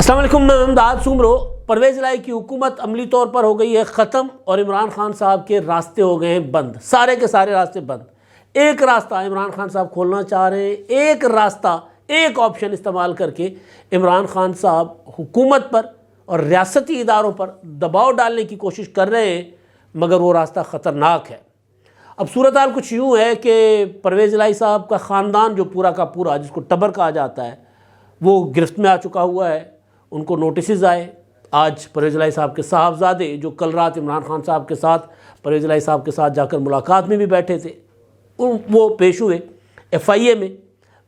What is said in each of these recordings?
السلام علیکم، میں امداد سومرو۔ پرویز الہی کی حکومت عملی طور پر ہو گئی ہے ختم اور عمران خان صاحب کے راستے ہو گئے ہیں بند، سارے کے سارے راستے بند۔ ایک راستہ عمران خان صاحب کھولنا چاہ رہے ہیں، ایک راستہ، ایک آپشن استعمال کر کے عمران خان صاحب حکومت پر اور ریاستی اداروں پر دباؤ ڈالنے کی کوشش کر رہے ہیں، مگر وہ راستہ خطرناک ہے۔ اب صورتحال کچھ یوں ہے کہ پرویز الہی صاحب کا خاندان جو پورا کا پورا، جس کو ٹبر کہا جاتا ہے، وہ گرفت میں آ چکا ہوا ہے۔ ان کو نوٹسز آئے۔ آج پرویز الہی صاحب کے صاحبزادے جو کل رات عمران خان صاحب کے ساتھ، پرویز الہی صاحب کے ساتھ جا کر ملاقات میں بھی بیٹھے تھے، وہ پیش ہوئے۔ FIA میں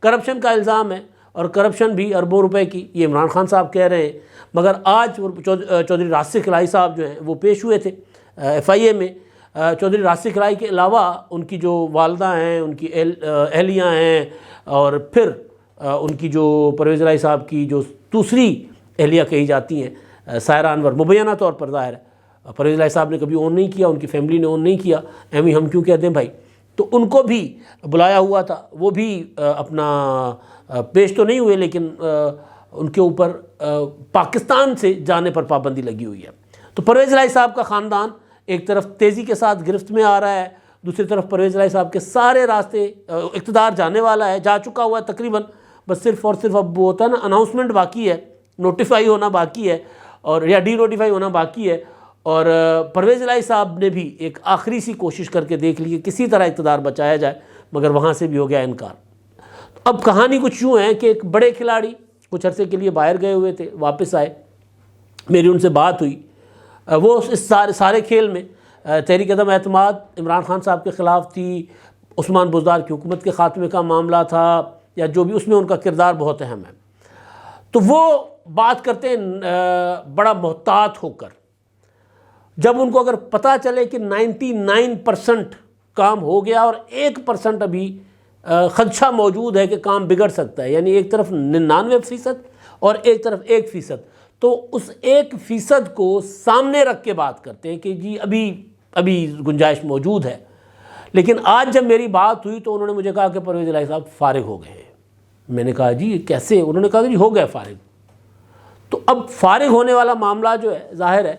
کرپشن کا الزام ہے، اور کرپشن بھی اربوں روپے کی، یہ عمران خان صاحب کہہ رہے ہیں۔ مگر آج چودھری راشد الہی صاحب جو ہیں وہ پیش ہوئے تھے FIA میں۔ چودھری راشد الہی کے علاوہ ان کی جو والدہ ہیں، ان کی اہلیہ ہیں، اور پھر ان کی جو پرویز الہی صاحب کی جو دوسری اہلیہ کہی جاتی ہیں، سائرہ انور، مبینہ طور پر ظاہر ہے پرویز الہی صاحب نے کبھی اون نہیں کیا، ان کی فیملی نے اون نہیں کیا، ایم ہم کیوں کہتے ہیں بھائی، تو ان کو بھی بلایا ہوا تھا، وہ بھی اپنا پیش تو نہیں ہوئے، لیکن ان کے اوپر پاکستان سے جانے پر پابندی لگی ہوئی ہے۔ تو پرویز الہی صاحب کا خاندان ایک طرف تیزی کے ساتھ گرفت میں آ رہا ہے، دوسری طرف پرویز الہی صاحب کے سارے راستے، اقتدار جانے والا ہے، جا چکا ہوا ہے تقریباً، بس صرف اور صرف اب وہ ہوتا ہے نا اناؤنسمنٹ باقی ہے، نوٹیفائی ہونا باقی ہے، اور یا ڈی نوٹیفائی ہونا باقی ہے۔ اور پرویز الہی صاحب نے بھی ایک آخری سی کوشش کر کے دیکھ لی کہ کسی طرح اقتدار بچایا جائے، مگر وہاں سے بھی ہو گیا انکار۔ اب کہانی کچھ یوں ہے کہ ایک بڑے کھلاڑی کچھ عرصے کے لیے باہر گئے ہوئے تھے، واپس آئے، میری ان سے بات ہوئی۔ وہ اس سارے کھیل میں تحریک عدم اعتماد عمران خان صاحب کے خلاف تھی، عثمان بزدار کی حکومت کے خاتمے کا معاملہ تھا، یا جو بھی، اس میں ان کا کردار بہت اہم ہے۔ تو وہ بات کرتے ہیں بڑا محتاط ہو کر۔ جب ان کو اگر پتہ چلے کہ 99% کام ہو گیا اور 1% ابھی خدشہ موجود ہے کہ کام بگڑ سکتا ہے، یعنی ایک طرف 99% اور ایک طرف 1%، تو اس 1% کو سامنے رکھ کے بات کرتے ہیں کہ جی ابھی گنجائش موجود ہے۔ لیکن آج جب میری بات ہوئی تو انہوں نے مجھے کہا کہ پرویز الہی صاحب فارغ ہو گئے ہیں۔ میں نے کہا جی کیسے؟ انہوں نے کہا کہ جی ہو گئے فارغ۔ تو اب فارغ ہونے والا معاملہ جو ہے، ظاہر ہے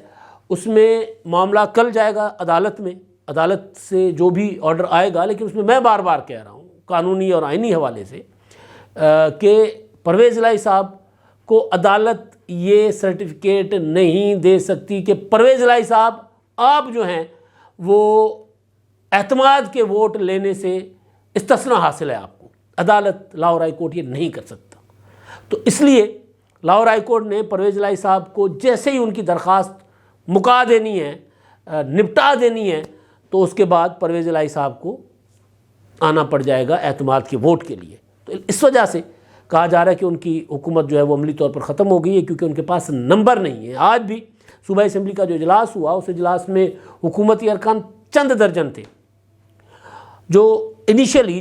اس میں معاملہ کل جائے گا عدالت میں، عدالت سے جو بھی آرڈر آئے گا، لیکن اس میں بار بار کہہ رہا ہوں قانونی اور آئینی حوالے سے کہ پرویز الہی صاحب کو عدالت یہ سرٹیفکیٹ نہیں دے سکتی کہ پرویز الہی صاحب آپ جو ہیں وہ اعتماد کے ووٹ لینے سے استثناء حاصل ہے آپ کو۔ عدالت، لاہور ہائی کورٹ یہ نہیں کر سکتا۔ تو اس لیے لاہور ہائی کورٹ نے پرویز الہی صاحب کو جیسے ہی ان کی درخواست مکا دینی ہے، نپٹا دینی ہے، تو اس کے بعد پرویز الہی صاحب کو آنا پڑ جائے گا اعتماد کے ووٹ کے لیے۔ تو اس وجہ سے کہا جا رہا ہے کہ ان کی حکومت جو ہے وہ عملی طور پر ختم ہو گئی ہے، کیونکہ ان کے پاس نمبر نہیں ہے۔ آج بھی صوبائی اسمبلی کا جو اجلاس ہوا، اس اجلاس میں حکومتی ارکان چند درجن تھے، جو انیشلی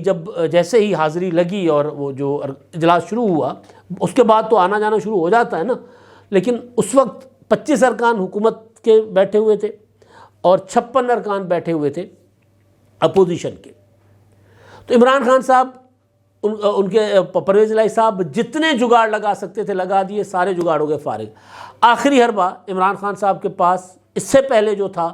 جیسے ہی حاضری لگی اور وہ جو اجلاس شروع ہوا، اس کے بعد تو آنا جانا شروع ہو جاتا ہے نا، لیکن اس وقت 25 ارکان حکومت کے بیٹھے ہوئے تھے اور 56 ارکان بیٹھے ہوئے تھے اپوزیشن کے۔ تو عمران خان صاحب، ان کے پرویز الہی صاحب جتنے جگاڑ لگا سکتے تھے لگا دیے، سارے جگاڑ ہو گئے فارغ۔ آخری حربہ عمران خان صاحب کے پاس اس سے پہلے جو تھا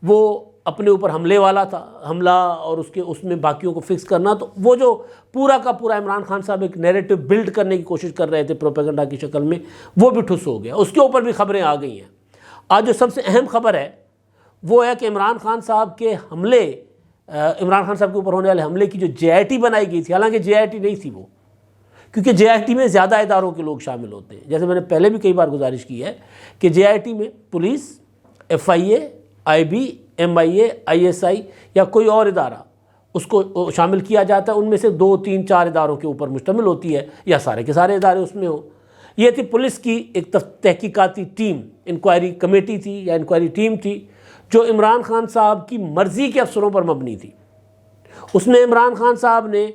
وہ اپنے اوپر حملے والا تھا، حملہ اور اس میں باقیوں کو فکس کرنا۔ تو وہ جو پورا کا پورا عمران خان صاحب ایک نیریٹو بلڈ کرنے کی کوشش کر رہے تھے پروپیگنڈا کی شکل میں، وہ بھی ٹھس ہو گیا۔ اس کے اوپر بھی خبریں آ گئی ہیں۔ آج جو سب سے اہم خبر ہے وہ ہے کہ عمران خان صاحب کے اوپر ہونے والے حملے کی جو JIT بنائی گئی تھی، حالانکہ JIT نہیں تھی وہ، کیونکہ JIT میں زیادہ اداروں کے لوگ شامل ہوتے ہیں۔ جیسے میں نے پہلے بھی کئی بار گزارش کی ہے کہ JIT میں police, FIA، IB، MIA، ISI یا کوئی اور ادارہ اس کو شامل کیا جاتا ہے، ان میں سے 2 3 4 اداروں کے اوپر مشتمل ہوتی ہے، یا سارے کے سارے ادارے اس میں ہوں۔ یہ تھی پولیس کی ایک تحقیقاتی ٹیم، انکوائری کمیٹی تھی یا انکوائری ٹیم تھی، جو عمران خان صاحب کی مرضی کے افسروں پر مبنی تھی۔ اس میں عمران خان صاحب نے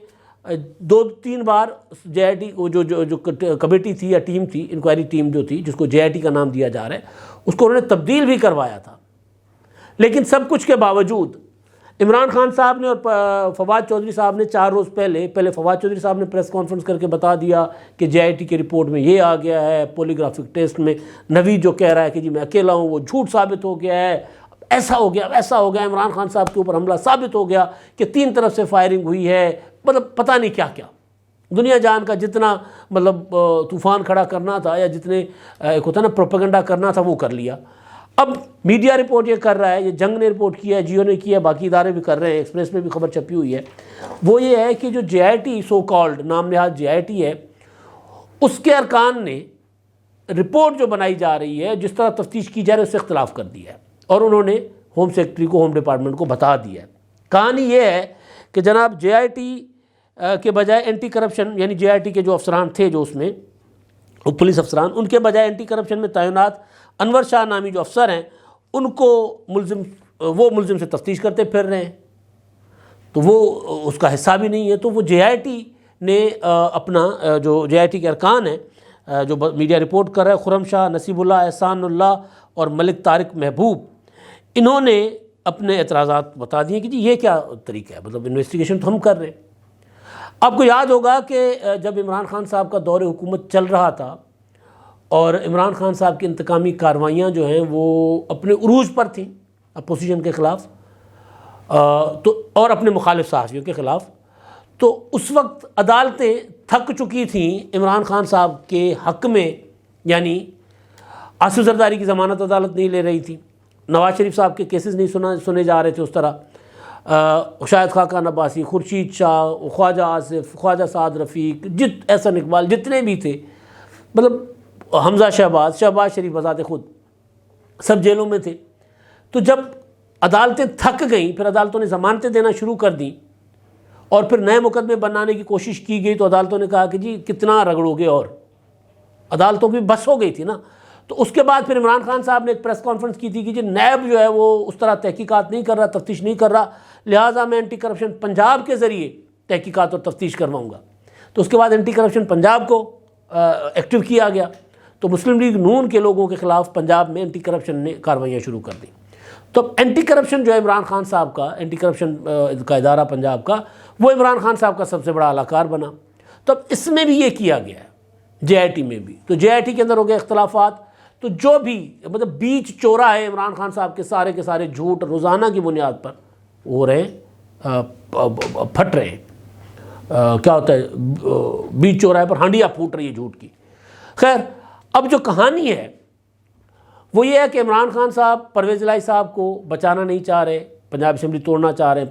2-3 بار JIT جو کمیٹی تھی یا ٹیم تھی، انکوائری ٹیم جو تھی، جس کو JIT کا نام دیا جا رہا ہے، اس کو انہوں نے تبدیل بھی کروایا تھا۔ لیکن سب کچھ کے باوجود عمران خان صاحب نے اور فواد چودھری صاحب نے 4 روز پہلے فواد چودھری صاحب نے پریس کانفرنس کر کے بتا دیا کہ جے آئی ٹی کی رپورٹ میں یہ آ گیا ہے، پولیگرافک ٹیسٹ میں نوید جو کہہ رہا ہے کہ جی میں اکیلا ہوں وہ جھوٹ ثابت ہو گیا ہے، ایسا ہو گیا ویسا ہو گیا، عمران خان صاحب کے اوپر حملہ ثابت ہو گیا کہ 3 طرف سے فائرنگ ہوئی ہے، مطلب پتہ نہیں کیا کیا دنیا جان کا جتنا مطلب طوفان کھڑا کرنا تھا یا جتنے ایک ہوتا نا پروپیگنڈا کرنا تھا وہ کر لیا۔ اب میڈیا رپورٹ یہ کر رہا ہے، یہ جنگ نے رپورٹ کیا ہے، جیو نے کیا ہے، باقی ادارے بھی کر رہے ہیں، ایکسپریس میں بھی خبر چھپی ہوئی ہے، وہ یہ ہے کہ جو جے آئی ٹی سو کالڈ نام نہاد جے آئی ٹی ہے، اس کے ارکان نے رپورٹ جو بنائی جا رہی ہے، جس طرح تفتیش کی جا رہی ہے، اس سے اختلاف کر دیا ہے اور انہوں نے ہوم سیکرٹری کو، ہوم ڈپارٹمنٹ کو بتا دیا ہے۔ کہانی یہ ہے کہ جناب جے آئی ٹی کے بجائے اینٹی کرپشن، یعنی جے آئی ٹی کے جو افسران تھے جو اس میں پولیس افسران، ان کے بجائے اینٹی کرپشن میں تعینات انور شاہ نامی جو افسر ہیں ان کو ملزم سے تفتیش کرتے پھر رہے ہیں، تو وہ اس کا حصہ بھی نہیں ہے۔ تو وہ جے آئی ٹی نے اپنا جو جے آئی ٹی کے ارکان ہیں جو میڈیا رپورٹ کر رہا ہے، خرم شاہ، نصیب اللہ، احسان اللہ اور ملک طارق محبوب، انہوں نے اپنے اعتراضات بتا دیے کہ جی یہ کیا طریقہ ہے، مطلب انویسٹیگیشن تو ہم کر رہے ہیں۔ آپ کو یاد ہوگا کہ جب عمران خان صاحب کا دور حکومت چل رہا تھا اور عمران خان صاحب کی انتقامی کارروائیاں جو ہیں وہ اپنے عروج پر تھیں اپوزیشن کے خلاف اور اپنے مخالف صحافیوں کے خلاف، تو اس وقت عدالتیں تھک چکی تھیں عمران خان صاحب کے حق میں، یعنی آصف زرداری کی ضمانت عدالت نہیں لے رہی تھی، نواز شریف صاحب کے کیسز نہیں سنے جا رہے تھے اس طرح، شاہد خاقان عباسی، خورشید شاہ، خواجہ آصف، خواجہ سعد رفیق، احسن اقبال، جتنے بھی تھے، مطلب حمزہ شہباز شریف بذات خود سب جیلوں میں تھے۔ تو جب عدالتیں تھک گئیں، پھر عدالتوں نے ضمانتیں دینا شروع کر دیں اور پھر نئے مقدمے بنانے کی کوشش کی گئی، تو عدالتوں نے کہا کہ جی کتنا رگڑو گے، اور عدالتوں کی بس ہو گئی تھی نا۔ تو اس کے بعد پھر عمران خان صاحب نے ایک پریس کانفرنس کی تھی کہ جی نیب جو ہے وہ اس طرح تحقیقات نہیں کر رہا، تفتیش نہیں کر رہا، لہٰذا میں اینٹی کرپشن پنجاب کے ذریعے تحقیقات اور تفتیش کرواؤں گا۔ تو اس کے بعد اینٹی کرپشن پنجاب کو ایکٹیو کیا گیا، تو مسلم لیگ نون کے لوگوں کے خلاف پنجاب میں اینٹی کرپشن نے کارروائیاں شروع کر دیں۔ تو اینٹی کرپشن جو ہے عمران خان صاحب کا، اینٹی کرپشن کا ادارہ پنجاب کا، وہ عمران خان صاحب کا سب سے بڑا اعلی کار بنا۔ تو اب اس میں بھی یہ کیا گیا ہے، جے آئی ٹی میں بھی، تو جے آئی ٹی کے اندر ہو گئے اختلافات، تو جو بھی مطلب بیچ چورا ہے عمران خان صاحب کے سارے جھوٹ روزانہ کی بنیاد پر ہو رہے ہیں، پھٹ رہے ہیں، کیا ہوتا ہے بیچ چوراہے پر ہانڈیاں پھوٹ رہی ہے جھوٹ کی۔ خیر، اب جو کہانی ہے وہ یہ ہے کہ عمران خان صاحب پرویز الہی صاحب کو بچانا نہیں چاہ رہے، پنجاب اسمبلی توڑنا چاہ رہے ہیں،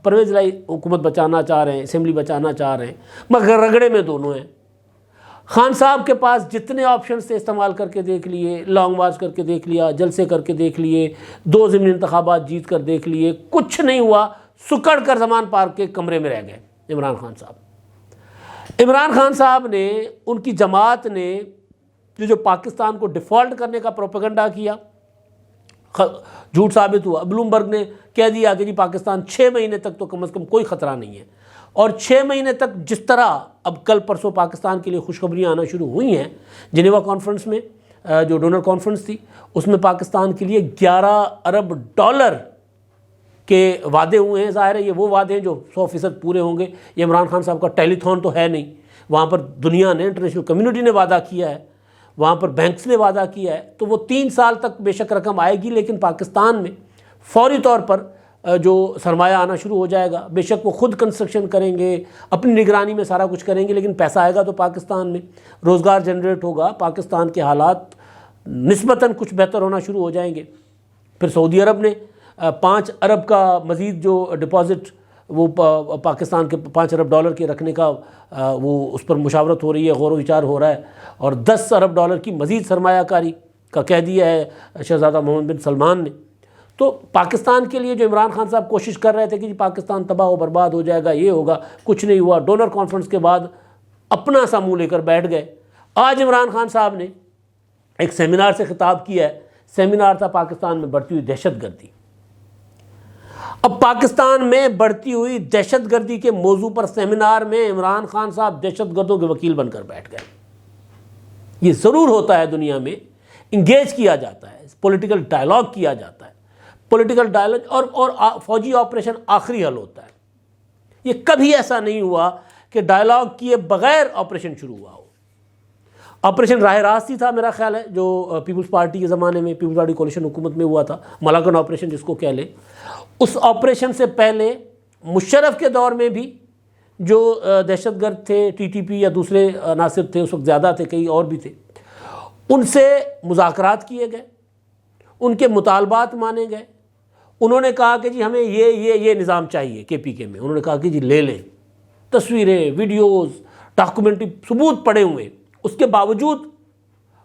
پرویز الہی حکومت بچانا چاہ رہے ہیں، اسمبلی بچانا چاہ رہے ہیں، مگر رگڑے میں دونوں ہیں۔ خان صاحب کے پاس جتنے آپشنز تھے استعمال کر کے دیکھ لیے، لانگ مارچ کر کے دیکھ لیا، جلسے کر کے دیکھ لیے، 2 ضمنی انتخابات جیت کر دیکھ لیے، کچھ نہیں ہوا، سکڑ کر زمان پارک کے کمرے میں رہ گئے عمران خان صاحب۔ عمران خان صاحب نے، ان کی جماعت نے جو پاکستان کو ڈیفالٹ کرنے کا پروپیگنڈا کیا، جھوٹ ثابت ہوا۔ بلومبرگ نے کہہ دیا کہ جی پاکستان 6 مہینے تک تو کم از کم کوئی خطرہ نہیں ہے، اور 6 مہینے تک جس طرح اب کل پرسوں پاکستان کے لیے خوشخبریاں آنا شروع ہوئی ہیں، جنیوا کانفرنس میں جو ڈونر کانفرنس تھی، اس میں پاکستان کے لیے $11 ارب کے وعدے ہوئے ہیں۔ ظاہر ہے یہ وہ وعدے ہیں جو 100% پورے ہوں گے، یہ عمران خان صاحب کا ٹیلی تھون تو ہے نہیں، وہاں پر دنیا نے، انٹرنیشنل کمیونٹی نے وعدہ کیا ہے، وہاں پر بینکس نے وعدہ کیا ہے، تو وہ 3 سال تک بے شک رقم آئے گی، لیکن پاکستان میں فوری طور پر جو سرمایہ آنا شروع ہو جائے گا۔ بے شک وہ خود کنسٹرکشن کریں گے، اپنی نگرانی میں سارا کچھ کریں گے، لیکن پیسہ آئے گا تو پاکستان میں روزگار جنریٹ ہوگا، پاکستان کے حالات نسبتاً کچھ بہتر ہونا شروع ہو جائیں گے۔ پھر سعودی عرب نے 5 ارب کا مزید جو ڈپازٹ وہ پاکستان کے $5 ارب کے رکھنے کا وہ اس پر مشاورت ہو رہی ہے، غور و وچار ہو رہا ہے، اور $10 ارب کی مزید سرمایہ کاری کا کہہ دیا ہے شہزادہ محمد بن سلمان نے۔ تو پاکستان کے لیے جو عمران خان صاحب کوشش کر رہے تھے کہ جی پاکستان تباہ و برباد ہو جائے گا، یہ ہوگا، کچھ نہیں ہوا۔ ڈونر کانفرنس کے بعد اپنا سا منہ لے کر بیٹھ گئے۔ آج عمران خان صاحب نے ایک سیمینار سے خطاب کیا ہے، سیمینار تھا پاکستان میں بڑھتی ہوئی دہشت گردی۔ اب پاکستان میں بڑھتی ہوئی دہشت گردی کے موضوع پر سیمینار میں عمران خان صاحب دہشت گردوں کے وکیل بن کر بیٹھ گئے۔ یہ ضرور ہوتا ہے، دنیا میں انگیج کیا جاتا ہے، پولیٹیکل ڈائلاگ کیا جاتا ہے، پولیٹیکل ڈائلاگ اور فوجی آپریشن آخری حل ہوتا ہے. یہ کبھی ایسا نہیں ہوا کہ ڈائلاگ کیے بغیر آپریشن شروع ہوا ہو. آپریشن راہ راست ہی تھا میرا خیال ہے جو پیپلز پارٹی کے زمانے میں پیپلز پارٹی کولیشن حکومت میں ہوا تھا, ملاکن آپریشن جس کو کہہ لیں. اس آپریشن سے پہلے مشرف کے دور میں بھی جو دہشت گرد تھے, ٹی ٹی پی یا دوسرے عناصر تھے, اس وقت زیادہ تھے, کئی اور بھی تھے, ان سے مذاکرات کیے گئے, ان کے مطالبات مانے گئے. انہوں نے کہا کہ جی ہمیں یہ نظام چاہیے کے پی کے میں. انہوں نے کہا کہ جی لے لیں. تصویریں, ویڈیوز, ڈاکومنٹری ثبوت پڑے ہوئے. اس کے باوجود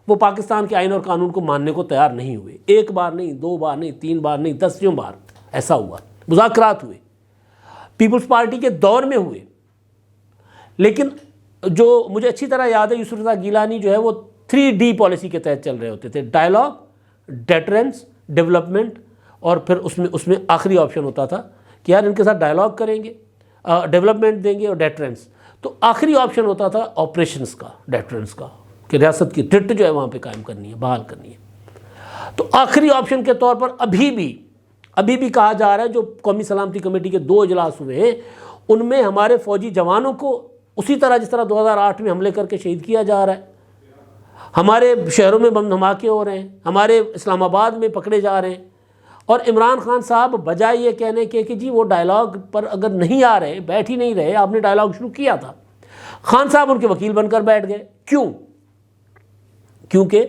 وہ پاکستان کے آئین اور قانون کو ماننے کو تیار نہیں ہوئے. ایک بار نہیں, دو بار نہیں, تین بار نہیں, 10 بار ایسا ہوا. مذاکرات ہوئے, پیپلز پارٹی کے دور میں ہوئے. لیکن جو مجھے اچھی طرح یاد ہے, یوسف رضا گیلانی جو ہے وہ 3D پالیسی کے تحت چل رہے ہوتے تھے. ڈائلاگ, ڈیٹرنس, ڈیولپمنٹ, اور پھر اس میں آخری آپشن ہوتا تھا کہ یار ان کے ساتھ ڈائلاگ کریں گے, ڈیولپمنٹ دیں گے اور ڈیٹرنس. تو آخری آپشن ہوتا تھا آپریشنز کا, ڈیٹرنس کا, کہ ریاست کی ٹرٹ جو ہے وہاں پہ قائم کرنی ہے, بحال کرنی ہے. تو آخری آپشن کے طور پر ابھی بھی کہا جا رہا ہے, جو قومی سلامتی کمیٹی کے 2 اجلاس ہوئے ہیں ان میں ہمارے فوجی جوانوں کو اسی طرح جس طرح 2008 میں حملے کر کے شہید کیا جا رہا ہے, ہمارے شہروں میں بم دھماکے ہو رہے ہیں, ہمارے اسلام آباد میں پکڑے جا رہے ہیں. اور عمران خان صاحب بجائے یہ کہنے کے کہ جی وہ ڈائلاگ پر اگر نہیں آ رہے, بیٹھ ہی نہیں رہے, آپ نے ڈائلاگ شروع کیا تھا, خان صاحب ان کے وکیل بن کر بیٹھ گئے. کیوں؟ کیونکہ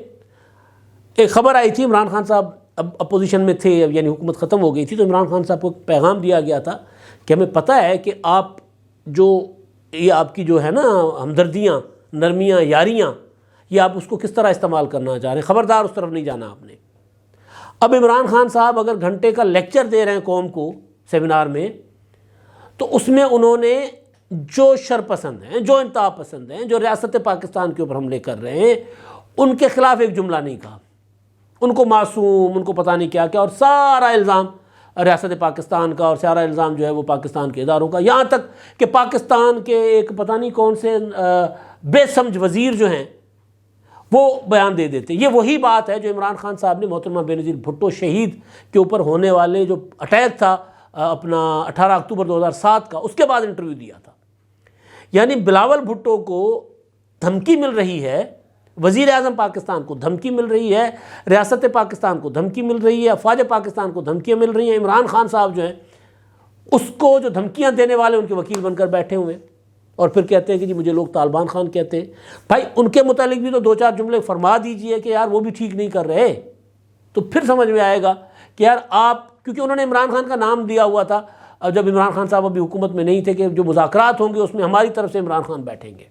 ایک خبر آئی تھی, عمران خان صاحب اب اپوزیشن میں تھے, یعنی حکومت ختم ہو گئی تھی, تو عمران خان صاحب کو پیغام دیا گیا تھا کہ ہمیں پتہ ہے کہ آپ یہ آپ کی جو ہے نا ہمدردیاں, نرمیاں, یاریاں, یہ آپ اس کو کس طرح استعمال کرنا چاہ رہے ہیں, خبردار اس طرف نہیں جانا آپ نے. اب عمران خان صاحب اگر گھنٹے کا لیکچر دے رہے ہیں قوم کو سیمینار میں, تو اس میں انہوں نے جو شرپسند ہیں, جو انتہا پسند ہیں, جو ریاست پاکستان کے اوپر حملے کر رہے ہیں, ان کے خلاف ایک جملہ نہیں کہا. ان کو معصوم, ان کو پتہ نہیں کیا کیا, اور سارا الزام ریاست پاکستان کا اور سارا الزام جو ہے وہ پاکستان کے اداروں کا. یہاں تک کہ پاکستان کے ایک پتہ نہیں کون سے بے سمجھ وزیر جو ہیں وہ بیان دے دیتے. یہ وہی بات ہے جو عمران خان صاحب نے محترمہ بینظیر بھٹو شہید کے اوپر ہونے والے جو اٹیک تھا اپنا 18 اکتوبر 2007 کا, اس کے بعد انٹرویو دیا تھا. یعنی بلاول بھٹو کو دھمکی مل رہی ہے, وزیر اعظم پاکستان کو دھمکی مل رہی ہے, ریاست پاکستان کو دھمکی مل رہی ہے, افواج پاکستان کو دھمکیاں مل رہی ہیں. عمران خان صاحب جو ہیں اس کو جو دھمکیاں دینے والے ان کے وکیل بن کر بیٹھے ہوئے ہیں, اور پھر کہتے ہیں کہ جی مجھے لوگ طالبان خان کہتے ہیں. بھائی ان کے متعلق بھی تو 2-4 جملے فرما دیجئے کہ یار وہ بھی ٹھیک نہیں کر رہے, تو پھر سمجھ میں آئے گا کہ یار آپ, کیونکہ انہوں نے عمران خان کا نام دیا ہوا تھا جب عمران خان صاحب ابھی حکومت میں نہیں تھے کہ جو مذاکرات ہوں گے اس میں ہماری طرف سے عمران خان بیٹھیں گے.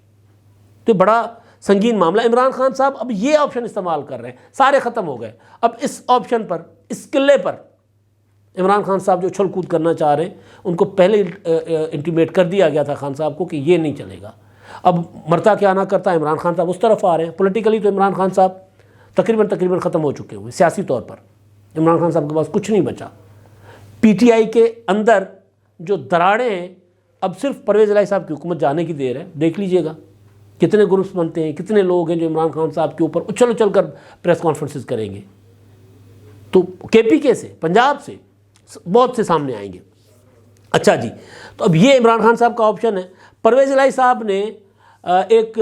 تو بڑا سنگین معاملہ. عمران خان صاحب اب یہ آپشن استعمال کر رہے ہیں, سارے ختم ہو گئے. اب اس آپشن پر, اس قلعے پر عمران خان صاحب جو چھل کود کرنا چاہ رہے ہیں, ان کو پہلے انٹیمیٹ کر دیا گیا تھا خان صاحب کو کہ یہ نہیں چلے گا. اب مرتا کیا نہ کرتا, عمران خان صاحب اس طرف آ رہے ہیں. پولیٹیکلی تو عمران خان صاحب تقریباً ختم ہو چکے ہوئے. سیاسی طور پر عمران خان صاحب کے پاس کچھ نہیں بچا. پی ٹی آئی کے اندر جو دراڑیں ہیں, اب صرف پرویز الہی صاحب کی حکومت جانے کی دیر ہے. دیکھ لیجئے گا کتنے گروپس بنتے ہیں, کتنے لوگ ہیں جو عمران خان صاحب کے اوپر اچھل کر پریس کانفرنسز کریں گے. تو کے پی کے سے, پنجاب سے بہت سے سامنے آئیں گے. اچھا جی, تو اب یہ عمران خان صاحب کا آپشن ہے. پرویز الہی صاحب نے ایک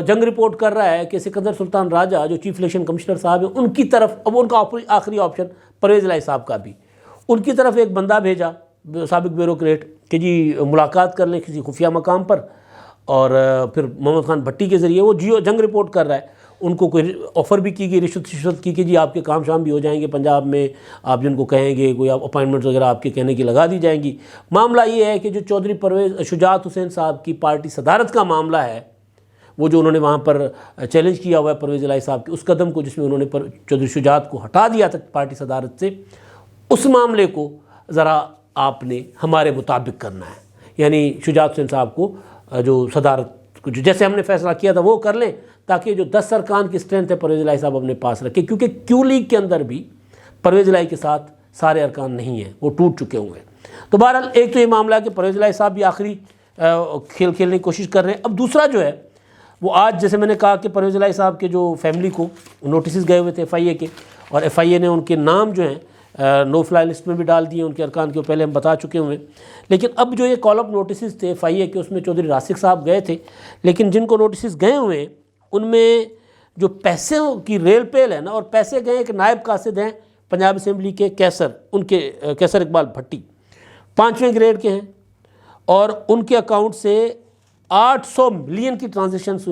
جنگ رپورٹ کر رہا ہے کہ سکندر سلطان راجہ جو چیف الیکشن کمشنر صاحب ہیں ان کی طرف, اب ان کا آخری آپشن پرویز الہی صاحب کا بھی, ان کی طرف ایک بندہ بھیجا سابق بیوروکریٹ کہ جی ملاقات کر لیں کسی خفیہ مقام پر, اور پھر محمد خان بھٹی کے ذریعے وہ جنگ رپورٹ کر رہا ہے. ان کو کوئی آفر بھی کی گئی, رشوت کی کہ جی آپ کے کام شام بھی ہو جائیں گے پنجاب میں, آپ جن کو کہیں گے کوئی اپائنٹمنٹس وغیرہ آپ کے کہنے کی لگا دی جائیں گی. معاملہ یہ ہے کہ جو چودھری پرویز شجاعت حسین صاحب کی پارٹی صدارت کا معاملہ ہے, وہ جو انہوں نے وہاں پر چیلنج کیا ہوا ہے پرویز الہی صاحب کے اس قدم کو, جس میں انہوں نے چودھری شجاعت کو ہٹا دیا تھا پارٹی صدارت سے, اس معاملے کو ذرا آپ نے ہمارے مطابق کرنا ہے. یعنی شجاعت حسین صاحب کو جو صدارت کو جیسے ہم نے فیصلہ کیا تھا وہ کر لیں, تاکہ جو 10 ارکان کی اسٹرینتھ ہے پرویز الہی صاحب اپنے پاس رکھیں. کیونکہ کیو لیگ کے اندر بھی پرویز الہی کے ساتھ سارے ارکان نہیں ہیں, وہ ٹوٹ چکے ہوئے ہیں. تو بہرحال ایک تو یہ معاملہ ہے کہ پرویز الہی صاحب بھی آخری کھیل کھیلنے کی کوشش کر رہے ہیں. اب دوسرا جو ہے وہ آج جیسے میں نے کہا کہ پرویز الہی صاحب کے جو فیملی کو نوٹسز گئے ہوئے تھے ایف آئی اے کے, اور ایف آئی اے نے ان کے نام جو ہیں نو فلائی لسٹ میں بھی ڈال دیے ان کے ارکان کے، پہلے ہم بتا چکے ہوئے. لیکن اب جو یہ کال اپ نوٹسز تھے FIA کے، اس میں چودھری راسک صاحب گئے تھے، لیکن جن کو نوٹسز گئے ہوئے ہیں ان میں جو پیسے کی ریل پیل ہے نا، اور پیسے گئے ایک نائب قاصد ہیں پنجاب اسمبلی کے کیسر، ان کے کیسر اقبال بھٹی، 5ویں گریڈ کے ہیں، اور ان کے اکاؤنٹ سے 800 ملین کی ٹرانزیکشنز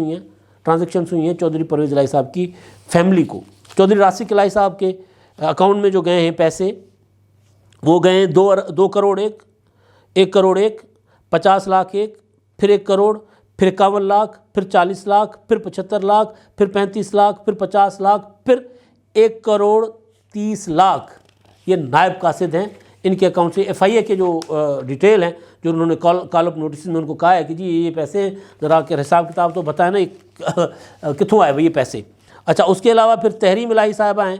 ہوئی ہیں چودھری پرویز الہی صاحب کی فیملی کو. چودھری راسک الہی صاحب کے اکاؤنٹ میں جو گئے ہیں پیسے، وہ گئے ہیں 2 کروڑ 1 کروڑ 1 50 لاکھ 1 پھر 1 کروڑ پھر 51 لاکھ پھر 40 لاکھ پھر 75 لاکھ پھر 35 لاکھ پھر 50 لاکھ پھر 1 کروڑ 30 لاکھ. یہ نائب قاصد ہیں، ان کے اکاؤنٹ سے. FIA کے جو ڈیٹیل ہیں جو انہوں نے کال اپ نوٹس میں ان کو کہا ہے کہ جی یہ پیسے ذرا کے حساب کتاب تو بتائیں نا کتوں آئے وہ یہ پیسے. اچھا، اس کے علاوہ پھر تحریم الہی صاحبہ ہیں،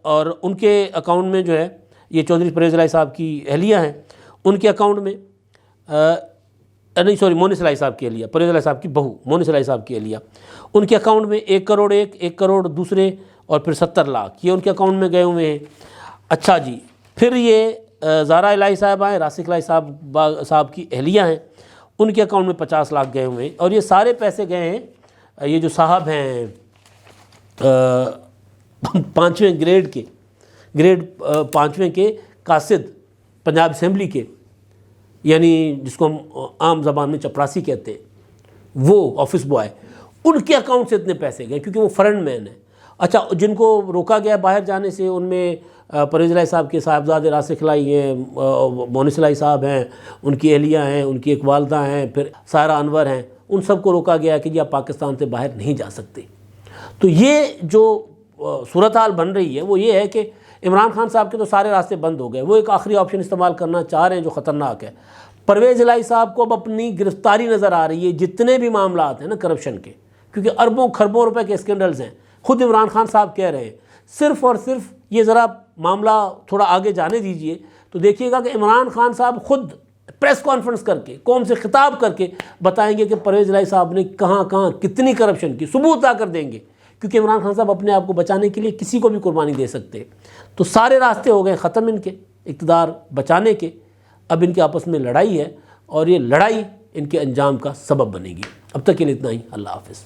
اور ان کے اکاؤنٹ میں جو ہے یہ چودھری پرویز الہی صاحب کی اہلیہ ہیں، ان کے اکاؤنٹ میں نہیں سوری مونس الہی صاحب کی اہلیہ، پرویز الہی صاحب کی بہو مونس الہی صاحب کی اہلیہ، ان کے اکاؤنٹ میں 1 کروڑ 1 کروڑ دوسرے اور پھر 70 لاکھ یہ ان کے اکاؤنٹ میں گئے ہوئے ہیں. اچھا جی، پھر یہ زارا الہی صاحب ہیں، راسک الہی صاحب کی اہلیہ ہیں، ان کے اکاؤنٹ میں 50 لاکھ گئے ہوئے ہیں. اور یہ سارے پیسے گئے ہیں یہ جو صاحب ہیں 5ویں گریڈ 5ویں کے قاصد پنجاب اسمبلی کے، یعنی جس کو ہم عام زبان میں چپراسی کہتے ہیں، وہ آفس بوائے، ان کے اکاؤنٹ سے اتنے پیسے گئے کیونکہ وہ فرنٹ مین ہیں. اچھا، جن کو روکا گیا باہر جانے سے ان میں پرویز الہی صاحب کے صاحبزادے راسک الہی ہیں، مونس الہی صاحب ہیں، ان کی اہلیہ ہیں، ان کی ایک والدہ ہیں، پھر سائرہ انور ہیں، ان سب کو روکا گیا کہ جی آپ پاکستان سے باہر نہیں جا سکتے. تو یہ جو صورتحال بن رہی ہے وہ یہ ہے کہ عمران خان صاحب کے تو سارے راستے بند ہو گئے، وہ ایک آخری آپشن استعمال کرنا چاہ رہے ہیں جو خطرناک ہے. پرویز الہی صاحب کو اب اپنی گرفتاری نظر آ رہی ہے جتنے بھی معاملات ہیں نا کرپشن کے، کیونکہ اربوں خربوں روپے کے اسکینڈلز ہیں. خود عمران خان صاحب کہہ رہے ہیں صرف اور صرف یہ ذرا معاملہ تھوڑا آگے جانے دیجئے تو دیکھیے گا کہ عمران خان صاحب خود پریس کانفرنس کر کے قوم سے خطاب کر کے بتائیں گے کہ پرویز الہی صاحب نے کہاں کتنی کرپشن کی، ثبوت لا کر دیں گے، کیونکہ عمران خان صاحب اپنے آپ کو بچانے کے لیے کسی کو بھی قربانی دے سکتے. تو سارے راستے ہو گئے ختم ان کے اقتدار بچانے کے. اب ان کے آپس میں لڑائی ہے اور یہ لڑائی ان کے انجام کا سبب بنے گی. اب تک کے لیے اتنا ہی. اللہ حافظ.